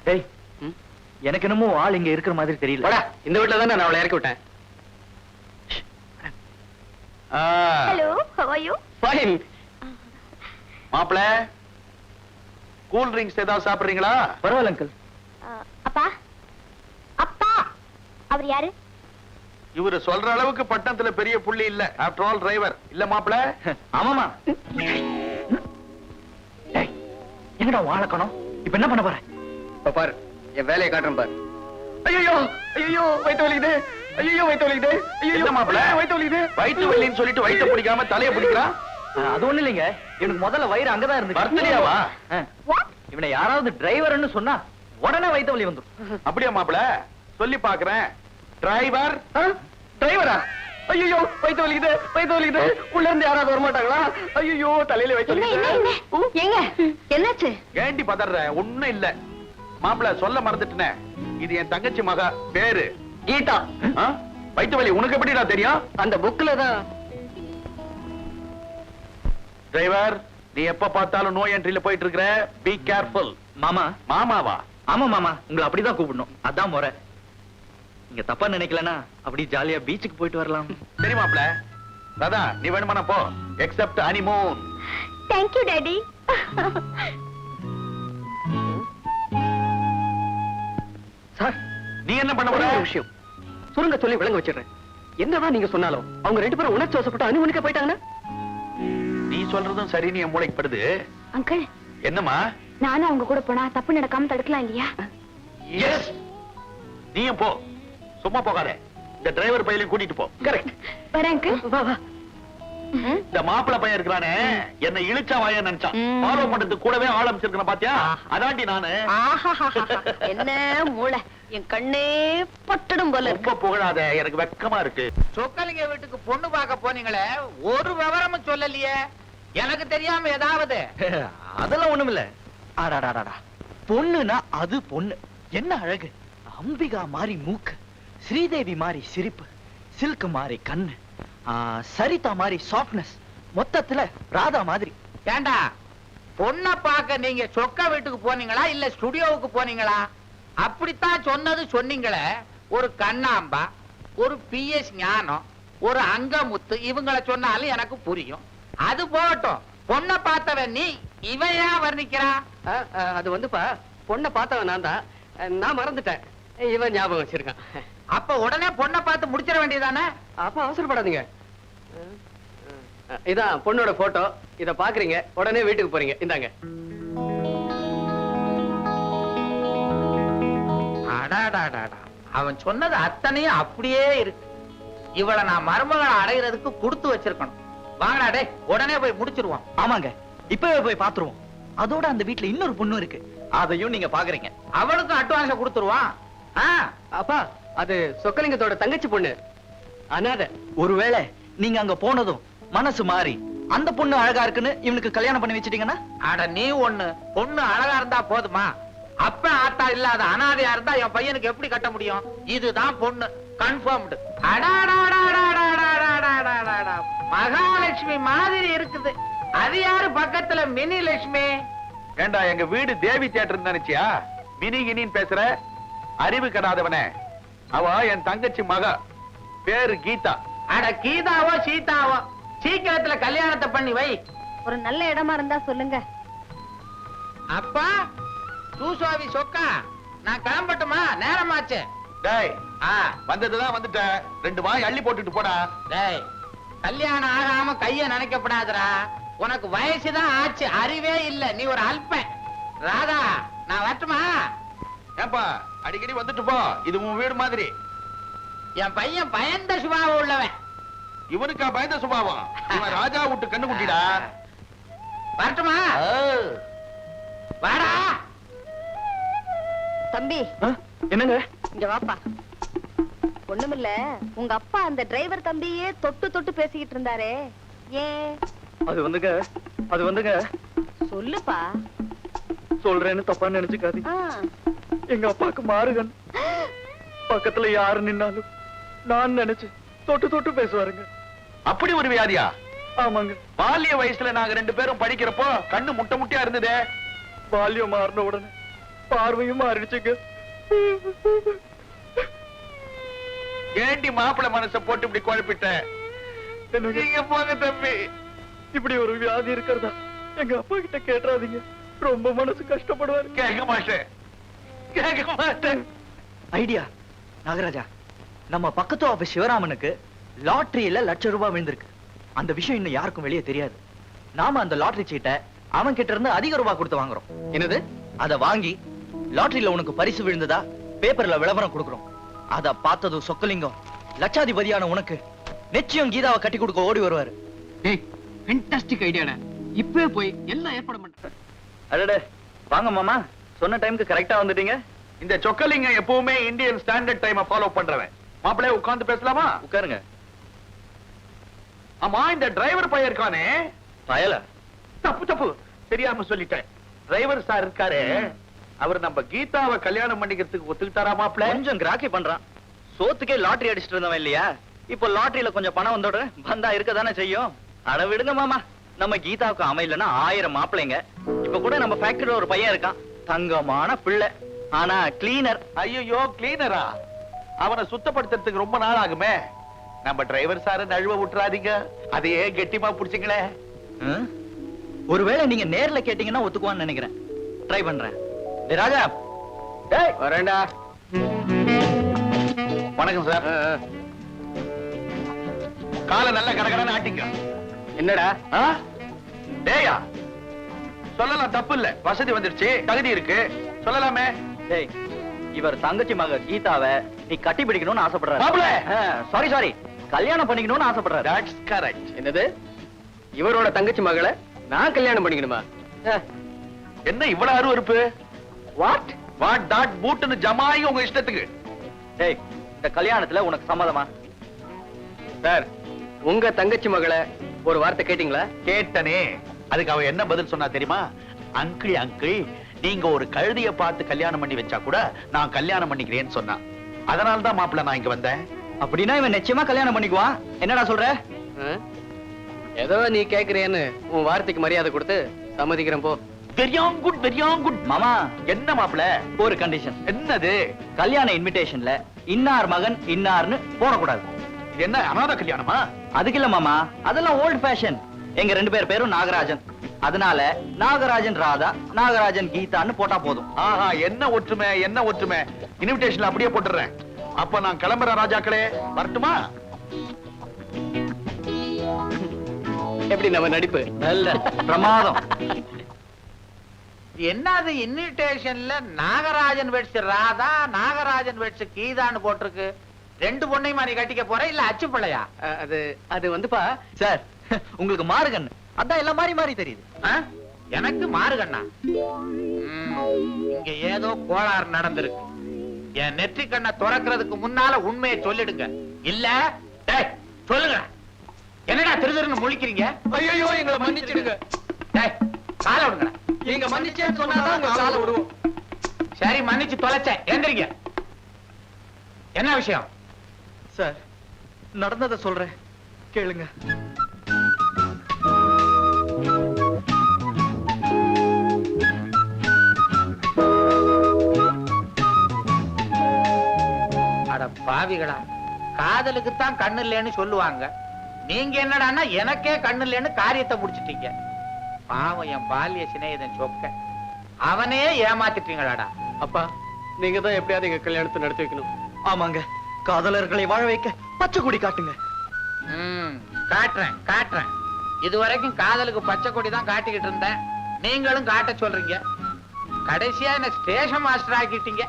டேய், எனக்கு என்னமோ ஆள் இங்க இருக்கிற மாதிரி தெரியல. இந்த வீட்டுல தான் நான் அவளை இறக்கி விட்டேன். Hello, how are you? Fine. மாப்பிள, கூல் ட்ரிங்க்ஸ் ஏதாவது சாப்பிடுறீங்களா? பரவாயில்ல அங்கிள். அப்பா அப்பா அவர் யாரு? இவரு சொல்ற அளவுக்கு பட்டணத்துல பெரிய புள்ளி இல்ல. ஆஃப்டர் ஆல் டிரைவர் இல்ல மாப்பிள. ஆமாமா. டேய், எங்கடா வாழக்கணும்? இப்ப என்ன பண்ண போற? பாரு, என் வேலையை காட்டுறேன் பாரு. ஐயோ ஐயோ, வயித்து வலிக்குது. ஐயோ வயித்து வலிக்குது. ஐயோ மாப்பிள, வயித்து வலிக்குது. வயித்து வலின்னு சொல்லிட்டு வயித்தை பிடிக்காம தலையை பிடிக்கிறான். அது ஒண்ணு இல்லைங்க, எனக்கு முதல்ல வயிறு அங்கதான் இருந்து. பர்த்டேவா? இவனை யாராவது டிரைவர்னு சொன்னா உடனே வயித்து வலி வந்துடும். அப்படியே மாப்பிள, சொல்லி பாக்குறேன். டிரைவர். டிரைவரா? ஐயோ வயித்து வலிக்குது, வயித்து வலிக்குது. உள்ள இருந்து யாராவது வர மாட்டாங்களா? ஐயோ தலையில வயித்து வலிக்குது. ஏங்க என்னாச்சு? ஏண்டி பதற? ஒண்ணும் இல்ல மாப்பிள, சொல்ல மறந்துட்டேனே. இது என் தங்கச்சி மகா, பேரு கீதா. வயித்து வலி உனக்கு எப்படிடா தெரியும்? அந்த புக்ல தான். டிரைவர், நீ எப்ப பார்த்தாலும் நோ என்ட்ரில போயிட்டு இருக்கிற. Be careful. மாமா. மாமாவா? ஆமா மாமா, உங்களை அப்படிதான் கூப்பிடணும். அதான் முறை. நீங்க தப்பா நினைக்கலனா அப்படி ஜாலியா பீச்சுக்கு போயிட்டு வரலாம். சரி மாப்பிள. ராதா, நீ வேணுமானா போ. Accept honeymoon. Thank you daddy. Sir, நீ என்ன பண்ண போற? விஷயம் சுருங்க சொல்லி விளங்க வச்சிடுறேன். என்னதான் நீங்க சொன்னாலும் அவங்க ரெண்டு பேரும் உணர்ச்சி வசப்பட்டு அனுமதிக்க போயிட்டாங்கன்னா? நீ சொல்றதும் சரி, நீ மூளைக்கு படுது. அங்கிள், என்னம்மா? நானும் அவங்க கூட போனா தப்பு நடக்காம தடுக்கலாம் இல்லையா? எஸ், நீயும் போ. சும்மா போகாத. இந்த டிரைவர் பையலையும் கூட்டிட்டு போ. கரெக்ட். வரேன் அங்கிள். வா வா. இந்த மாப்பிள பையன் இருக்கிறானே, என்ன இழுச்சா வாய நினைச்சான். ஃபாலோ பண்றதுக்கு கூடவே ஆரம்பிச்சிருக்கேன் பாத்தியா? அதாண்டி நானு. என்ன மூளை, என் கண்ணே பட்டடும் போல. ரொம்ப புகழாத, எனக்கு வெக்கமா இருக்கு. சொக்கலிங்க வீட்டுக்கு பொண்ணு பார்க்க போனீங்களே, ஒரு விவரமும் சொல்லலையே. எனக்கு தெரியாம ஏதாவது? அதெல்லாம் ஒண்ணுமில்ல. ஆடாடாடா, பொண்ணுனா அது பொண்ணு. என்ன அழகு! அம்பிகா மாதிரி மூக்கு, ஸ்ரீதேவி மாதிரி சிரிப்பு, சில்க் மாதிரி கண்ணு, சரிதா மாதிரி சாஃப்ட்னஸ், மொத்தத்துல ராதா மாதிரி. ஏண்டா, பொண்ணை பார்க்க நீங்க சொக்க வீட்டுக்கு போனீங்களா இல்ல ஸ்டுடியோவுக்கு போனீங்களா? அப்படித்தான் சொன்னது சொன்னீங்களே. ஒரு கண்ணாம்பா, ஒரு PS ஞானம், ஒரு அங்கமுத்து, இவங்களை சொன்னாலும் எனக்கு புரியும். அது போகட்டும், பொண்ணை பார்த்தவன் நீ, இவன் ஏன் வர்ணிக்கிறான்? அது வந்துப்பா, பொண்ணை பார்த்தவன் நான் தான். நான் மறந்துட்டேன். இவன் ஞாபகம் வச்சிருக்கான். அப்ப உடனே பொண்ணை பார்த்து முடிச்சிட வேண்டியதானே? அப்ப அவசரப்படாதீங்க. இதான் பொண்ணோட போட்டோ. இத பாக்குறீங்க, உடனே வீட்டுக்கு போறீங்க. இந்தாங்க. அடாடாடாடா, அவன் சொன்னது அத்தனையும் அப்படியே இருக்கு. இவளை நான் மருமகளை அடைகிறதுக்கு கொடுத்து வச்சிருக்கணும். வாங்கடா டே, உடனே போய் முடிச்சிருவோம். ஆமாங்க, இப்பவே போய் பாத்துருவோம். அதோட அந்த வீட்டுல இன்னொரு பொண்ணு இருக்கு, அதையும் நீங்க பாக்குறீங்க. அவளுக்கும் அட்வான்ஸ கொடுத்துருவான். அப்பா, அது சொக்கலிங்கத்தோட தங்கச்சி பொண்ணு, அனாதை. ஒருவேளை நீங்க அங்க போனதும் மனசு மாறி அந்த பொண்ணு அழகா இருக்குன்னு இவனுக்கு கல்யாணம் பண்ணி வச்சிட்டீங்கன்னா? அட நீ ஒண்ணு, பொண்ணு அழகா இருந்தா போதுமா? அப்ப ஆத்தா இல்லாத அனாதையா இருந்தா என் பையனுக்கு எப்படி கட்ட முடியும்? இதுதான் பொண்ணு, கன்ஃபர்ம்டு. மகாலட்சுமி மாதிரி இருக்குது. அது யாரு பக்கத்துல மினி லட்சுமி? ஏண்டா, எங்க வீடு தேவி தியேட்டர் நினைச்சியா? மினி கினின்னு பேசுற அறிவு கடாதவனே. அவ என் தங்கச்சி மகா, பேரு கீதா. அட கீதாவோ சீதாவோ, சீக்கிரத்துல கல்யாணத்தை பண்ணி வை. ஒரு நல்ல இடமா இருந்தா சொல்லுங்க. அப்பா தூசுவாவி சொக்கா, நான் கிளம்பட்டுமா? நேரமாச்சு. டேய், வந்ததுதான் வந்துட்டேன். 2 வாய் அள்ளி போட்டுட்டு போடா. டேய், கல்யாணம் ஆகாம கைய நினைக்கப்படாதடா. உனக்கு வயசுதான் ஆச்சு, அறிவே இல்ல. நீ ஒரு அல்பன். ராதா, நான் வரட்டுமா? ஏப்பா, அடிக்கடி வந்துட்டு போ. இது உன் வீடு மாதிரி. என் பையன் பயந்த சுபாவம் உள்ளவன். இவனுக்கா பயந்த சுபாவம்? இவன் ராஜா விட்டு கண்ணு குட்டிடா. வரட்டுமா? வாடா தம்பி. என்னங்க? இங்க வாப்பா. ஒண்ணுமில்ல, உங்க அப்பா அந்த டிரைவர் தம்பியே தொட்டு தொட்டு பேசிக்கிட்டு இருந்தாரே, ஏன்? அது வந்துங்க சொல்லுப்பா. சொல்றேன்னு தப்பா நினைச்சுக்காது. எங்க அப்பாக்கு மாறுகன். பக்கத்துல யாரு நின்னாலும் நான் நினைச்சு தொட்டு தொட்டு பேசுவாருங்க. அப்படி ஒரு வியாதியா? ஆமாங்க. பால்ய வயசுல நாங்க 2 பேரும் படிக்கிறப்போ கண்ணு முட்டை முட்டையா இருந்ததே. பால்யம் மாறின உடனே பார்வையும் மாறிடுச்சுங்க. ஏண்டி மாப்பிள்ளை மனசை போட்டு இப்படி குழப்பிட்ட? நீங்க போங்க தம்பி. இப்படி ஒரு வியாதி இருக்கிறதா எங்க அப்பா கிட்ட கேட்றாதீங்க, ரொம்ப மனசு கஷ்டப்படுவாரு. கேட்க மாட்டேன், கேட்க மாட்டேன். ஐடியா நாகராஜா, நம்ம பக்கத்து ஆபீஸ் சிவராமனுக்கு லாட்டரியில ₹1,00,000 விழுந்திருக்கு. அந்த விஷயம் இன்னும் யாருக்கும் வெளியே தெரியாது. நாம அந்த லாட்டரி சீட்டை அவன் கிட்ட இருந்து அதிக ரூபாய் கொடுத்து வாங்குறோம். என்னது? அத வாங்கி லாட்டரியில உனக்கு பரிசு விழுந்ததா பேப்பர்ல விளம்பரம் கொடுக்கிறோம். அத பார்த்ததும் சொக்கலிங்கம் லட்சாதிபதியான உனக்கு நிச்சயம் கீதாவை கட்டி கொடுக்க ஓடி வருவாரு. டேய், ஃபேண்டாஸ்டிக் ஐடியாடா. இப்பவே போய் எல்லாம் ஏற்பாடு பண்றேன். அடடே, வாங்க மாமா, சொன்ன டைம்க்கு கரெக்டா வந்துட்டீங்க. இந்த சொக்கலிங்கம் எப்பவுமே இந்தியன் ஸ்டாண்டர்ட் டைமை ஃபாலோ பண்றவன். மாப்பிள்ளை உட்கார்ந்து பேசலாமா? உட்காருங்க. ஆமா, இந்த டிரைவர் பையன் இருக்கானே, பயல தப்பு தப்பு தெரியாம சொல்லிட்டேன். டிரைவர் சார் இருக்காரு, அவர் நம்ம கீதாவை கல்யாணம் பண்ணிக்கிறதுக்கு ஒத்துக்கிட்டாரா மாப்பிள்ளை? கொஞ்சம் கிராக்கி பண்றான். சோத்துக்கே லாட்டரி அடிச்சிட்டு இருந்தவன் இல்லையா, இப்போ லாட்டரியில கொஞ்சம் பணம் வந்தோட வந்தா இருக்கதானே செய்யும். அட விடுங்க மாமா, நம்ம கீதாவுக்கு அமையலன்னா 1000 மாப்பிள்ளைங்க. இப்ப கூட நம்ம ஃபேக்டரியில ஒரு பையன் இருக்கான், தங்கமான பிள்ளை, ஆனா கிளீனர். ஐயோ, கிளீனரா? அவனை சுத்தப்படுத்துறதுக்கு ரொம்ப நாள் ஆகுமே. நம்ம டிரைவர் சார நழுவ விட்டுறாதீங்க, அதையே கெட்டிமா புடிச்சுங்களே. ஒருவேளை நீங்க நேர்ல கேட்டீங்கன்னா ஒத்துக்குவான்னு நினைக்கிறேன். ட்ரை பண்றேன். டேய் ராஜா. டேய் வரேன்டா. வணக்கம் சார். காலை நல்ல கடகடன்னு ஆட்டிங்க. என்னடா? டேயா, சொல்லலாம், தப்பு இல்ல. வசதி வந்துருச்சு, தகுதி இருக்கு, சொல்லலாமே. டேய், இவர் தங்கச்சி மக கீதாவை நீ கட்டி பிடிக்கணும்னு ஆசைப்படுறாரு. மாப்பிள்ளை, சாரி கல்யாணம் பண்ணிக்கணும்னு ஆசைப்படுறாரு. that's correct. என்னது? இவரோட தங்கச்சி மகளை நான் கல்யாணம் பண்ணிக்கணுமா? என்ன இவ்வளவு அருவருப்பு? வாட் வாட் டாட் பூட்னு ஜமாயி உங்க இஷ்டத்துக்கு. டேய், இந்த கல்யாணத்துல உனக்கு சம்மதமா? சார், உங்க தங்கச்சி மகளை ஒரு வார்த்தை கேட்டீங்களா? கேட்டனே. அதுக்கு அவ என்ன பதில் சொன்னா தெரியுமா? அங்கிள் அங்கிள், நீங்க ஒரு கழுதிய பார்த்து கல்யாணம் பண்ணி வச்சா கூட நான் கல்யாணம் பண்ணிக்கிறேன்னு சொன்னா. அதனால தான் மாப்பிள்ள நான் இங்க வந்தேன். அப்படின்னா இவன் நிச்சயமா கல்யாணம் பண்ணிக்குவான். என்னடா சொல்ற? ஏதோ நீ கேக்குறேன்னு உன் வார்த்தைக்கு மரியாதை கொடுத்து சம்மதிக்கிறேன் போ. வெரி குட் மாமா, என்ன மாப்பிள்ள? ஒரு கண்டிஷன். என்னது? கல்யாண இன்விடேஷன்ல இன்னார் மகன் இன்னார்னு போடக்கூடாது. இது என்ன அநாத கல்யாணமா? அதுக்கு இல்ல மாமா, அதெல்லாம் ஓல்ட் ஃபேஷன். எங்க 2 பேரும் நாகராஜன், அதனால நாகராஜன் ராதா, நாகராஜன் கீதான்னு போட்டா போதும். ஆஹா, என்ன ஒற்றுமை, என்ன ஒற்றுமை. இன்விடேஷன்ல அப்படியே போட்டுறேன். அப்ப நான் கிளம்புறேன் ராஜாக்களே, வரட்டுமா? எப்படி நம்ம நடிப்பு? நல்ல பிரமாதம். என்னது இன்விடேஷன்ல நாகராஜன் வெட்ஸ் ராதா, நாகராஜன் வெட்ஸ் கீதான்னு போட்டிருக்கு. 2 பொண்ணையுமா நீ கட்டிக்க போற, இல்ல அச்சு பிள்ளையா? அது வந்துப்பா சார், உங்களுக்கு மாறுகண்ணு, அதான் எல்லாம் மாறி மாறி தெரியுது. எனக்கு மாறுகண்ணா? இங்க ஏதோ கோளாறு நடந்திருக்கு. என் நெற்றி கண்ணை துறக்கிறதுக்கு முன்னால உண்மையை சொல்லிடுங்க. இல்ல டேய் சொல்லுங்க, என்னடா திருதிருன்னு முழிக்கிறீங்க? ஐயோ, எங்களை மன்னிச்சிடுங்க. டேய் காலை விடுங்க. நீங்க மன்னிச்சேன்னு சொன்னாதான் உங்க காலை விடுவோம். சரி, மன்னிச்சு தொலைச்சேன், எந்திரிங்க. என்ன விஷயம்? சார், நடந்ததை சொல்றேன், கேளுங்க. அட பாவிகளா, காதலுக்குத்தான் கண்ணு இல்லைன்னு சொல்லுவாங்க. நீங்க என்னடான்னா எனக்கே கண்ணு இல்லைன்னு காரியத்தை முடிச்சிட்டீங்க. பாவம் என் பால்ய சிநேகிதன் சொக்க, அவனே ஏமாத்திட்டீங்களாடா. அப்பா, நீங்க தான் எப்படியாவது எங்க கல்யாணத்தை நடத்தி வைக்கணும். ஆமாங்க, காதலர்களை வாழ வைக்க பச்சை கொடி காட்டுங்க. காட்டுறேன். இதுவரைக்கும் காதலுக்கு பச்சை கொடி தான் காட்டிக்கிட்டு இருந்தேன். நீங்களும் காட்ட சொல்றீங்க. கடைசியா என்ன ஸ்டேஷன் மாஸ்டர் ஆக்கிட்டீங்க.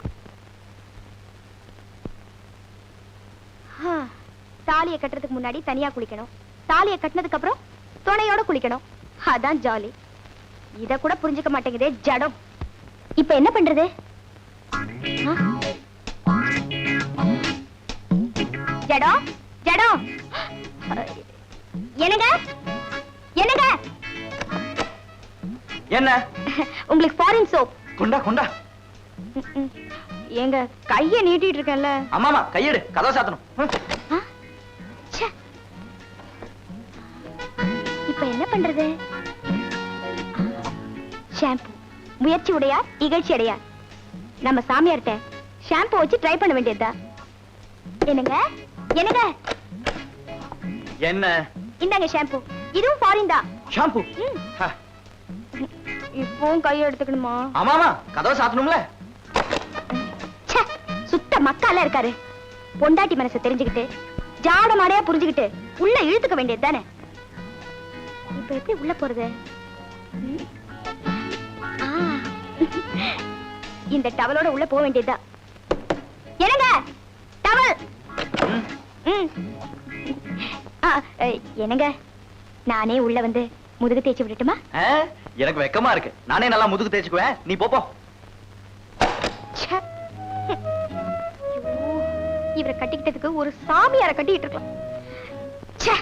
தாலியை கட்டுறதுக்கு முன்னாடி தனியா குளிக்கணும், தாலியை கட்டினதுக்கு அப்புறம் துணையோட குளிக்கணும். அதான் ஜாலி. இத கூட புரிஞ்சுக்க மாட்டேங்குதே ஜடம். இப்ப என்ன பண்றது? ஜடம் ஜடம், என்னங்க என்னங்க? என்ன? உங்களுக்கு ஃபாரின் சோப் கொண்டா கொண்டா. எங்க கைய நீட்டிட்டு இருக்கேன்ல. ஆமாமா, கையெடு, கதவை சாத்தணும். இப்ப என்ன பண்றது? ஷாம்பு. முயற்சி உடையார் இகழ்ச்சி அடையார். நம்ம சாமியார்ட்ட ஷாம்பு வச்சு ட்ரை பண்ண வேண்டியதா? என்னங்க என்னங்க, என்ன இந்தாங்க ஷாம்பு. இதுவும் ஃபாரின் தான். ஷாம்பு? இப்பவும் கையை எடுத்துக்கணுமா? ஆமாமா, கதவை சாத்தணும்ல. ச்சே, சுத்த மக்கால இருக்காரு. பொண்டாட்டி மனசை தெரிஞ்சுக்கிட்டு ஜாட மாடையா புரிஞ்சுக்கிட்டு உள்ள இழுத்துக்க வேண்டியது தானே. இப்ப எப்படி உள்ள போறது? ம். ஆ. இந்த டவலோட உள்ள போக வேண்டியதா? என்னங்க டவல்? ம். ஆ, என்னங்க நானே உள்ள வந்து முதுகு தேய்ச்சி விடட்டுமா? எனக்கு வெக்கமா இருக்கு. நானே நல்லா முதுகு தேய்ச்சுக்குவேன். நீ போப்போ. ச்சே. ஐயோ, இவரை கட்டிக்கிட்டதுக்கு ஒரு சாமியாரை கட்டிக்கிட்டு இருக்கலாம். ச்சே,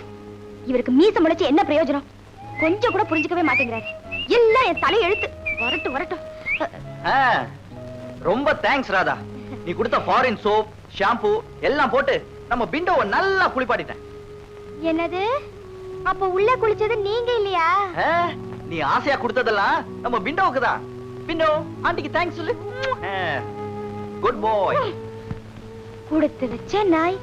இவருக்கு மீசை முளைச்சு என்ன பிரயோஜனம்? கொஞ்சம் கூட புரிஞ்சுக்கவே மாட்டேங்கிறாரு. எல்லாம் என் தலை எழுத்து. வரட்டும் வரட்டும். ரொம்ப தேங்க்ஸ் ராதா. நீ கொடுத்த ஃபாரின் சோப், ஷாம்பு எல்லாம் போட்டு நம்ம பிண்டோவை நல்லா குளிப்பாட்டிட்டேன். என்னது? அப்ப உள்ள குளிச்சது நீங்க இல்லையா? நீ ஆசையா கொடுத்ததெல்லாம் நம்ம பிண்டோவுக்கு தான். பிண்டோ, ஆண்டிக்கு தேங்க்ஸ் சொல்லு. குட் பாய். கொடுத்து வச்ச நாய்